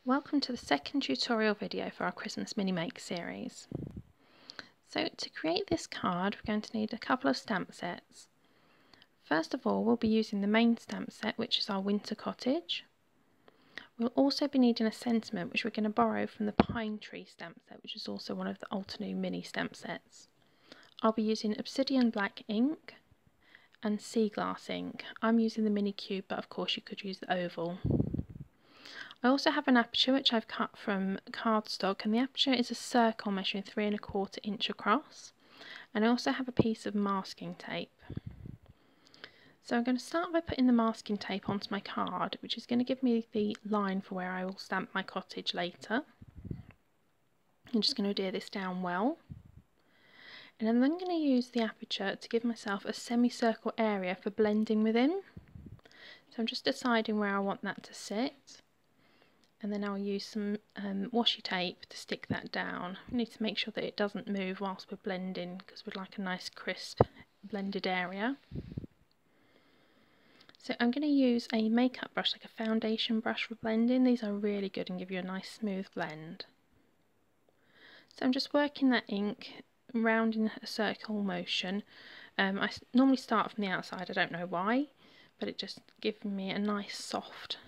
Welcome to the second tutorial video for our Christmas mini make series. So to create this card we're going to need a couple of stamp sets. First of all we'll be using the main stamp set, which is our winter cottage. We'll also be needing a sentiment which we're going to borrow from the pine tree stamp set, which is also one of the Altenew mini stamp sets. I'll be using obsidian black ink and sea glass ink. I'm using the mini cube, but of course you could use the oval. I also have an aperture which I've cut from cardstock, and the aperture is a circle measuring 3 1/4 inch across, and I also have a piece of masking tape. So I'm going to start by putting the masking tape onto my card, which is going to give me the line for where I will stamp my cottage later. I'm just going to adhere this down well, and I'm then going to use the aperture to give myself a semicircle area for blending within. So I'm just deciding where I want that to sit. And then I'll use some washi tape to stick that down. We need to make sure that it doesn't move whilst we're blending, because we'd like a nice crisp blended area. So I'm going to use a makeup brush, like a foundation brush for blending. These are really good and give you a nice smooth blend. So I'm just working that ink round in a circle motion. I normally start from the outside, I don't know why, but it just gives me a nice soft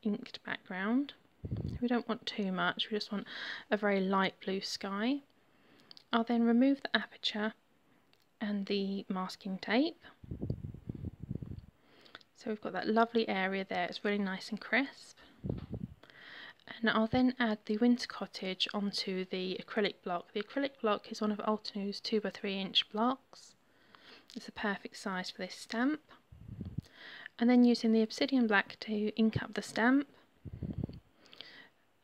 inked background. We don't want too much, we just want a very light blue sky. I'll then remove the aperture and the masking tape. So we've got that lovely area there, it's really nice and crisp. And I'll then add the winter cottage onto the acrylic block. The acrylic block is one of Altenew's 2 by 3 inch blocks. It's the perfect size for this stamp. And then using the obsidian black to ink up the stamp.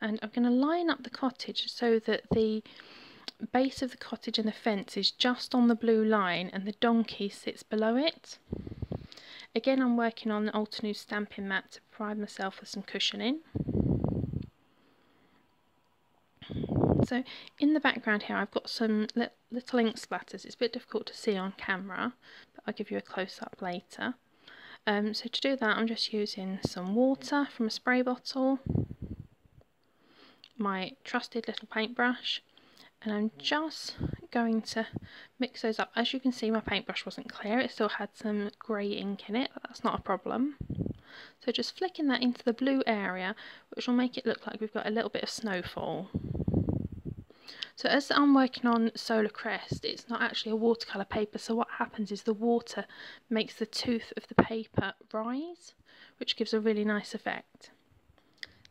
And I'm going to line up the cottage so that the base of the cottage and the fence is just on the blue line and the donkey sits below it. Again, I'm working on the Altenew stamping mat to provide myself with some cushioning. So in the background here I've got some little ink splatters. It's a bit difficult to see on camera, but I'll give you a close-up later. So to do that I'm just using some water from a spray bottle, my trusted little paintbrush, and I'm just going to mix those up. As you can see, my paintbrush wasn't clear, it still had some grey ink in it, but that's not a problem. So just flicking that into the blue area, which will make it look like we've got a little bit of snowfall. So as I'm working on Solar Crest, it's not actually a watercolour paper, so what happens is the water makes the tooth of the paper rise, which gives a really nice effect.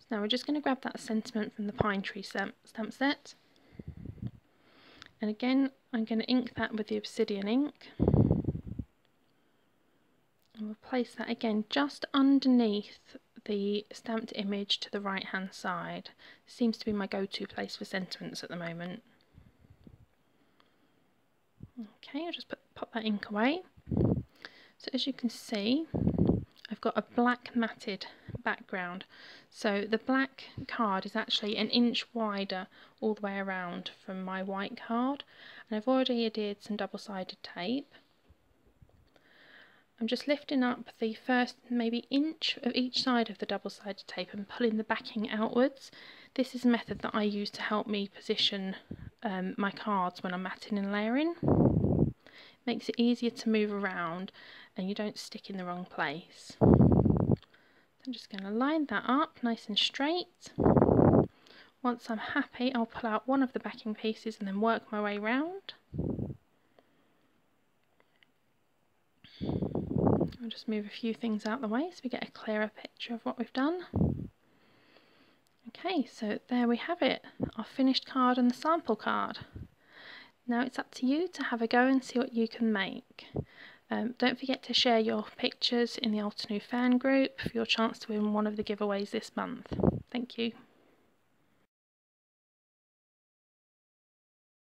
Now we're just going to grab that sentiment from the pine tree stamp set, and again I'm going to ink that with the obsidian ink, and we'll place that again just underneath the stamped image to the right hand side. Seems to be my go-to place for sentiments at the moment. Okay, I'll just pop that ink away. So as you can see, I've got a black matted background, so the black card is actually an inch wider all the way around from my white card, and I've already adhered some double-sided tape. I'm just lifting up the first maybe inch of each side of the double-sided tape and pulling the backing outwards. This is a method that I use to help me position my cards when I'm matting and layering. Makes it easier to move around and you don't stick in the wrong place. I'm just going to line that up nice and straight. Once I'm happy, I'll pull out one of the backing pieces and then work my way round. I'll just move a few things out the way so we get a clearer picture of what we've done. Okay, so there we have it, our finished card and the sample card. Now it's up to you to have a go and see what you can make. Don't forget to share your pictures in the Altenew fan group for your chance to win one of the giveaways this month. Thank you.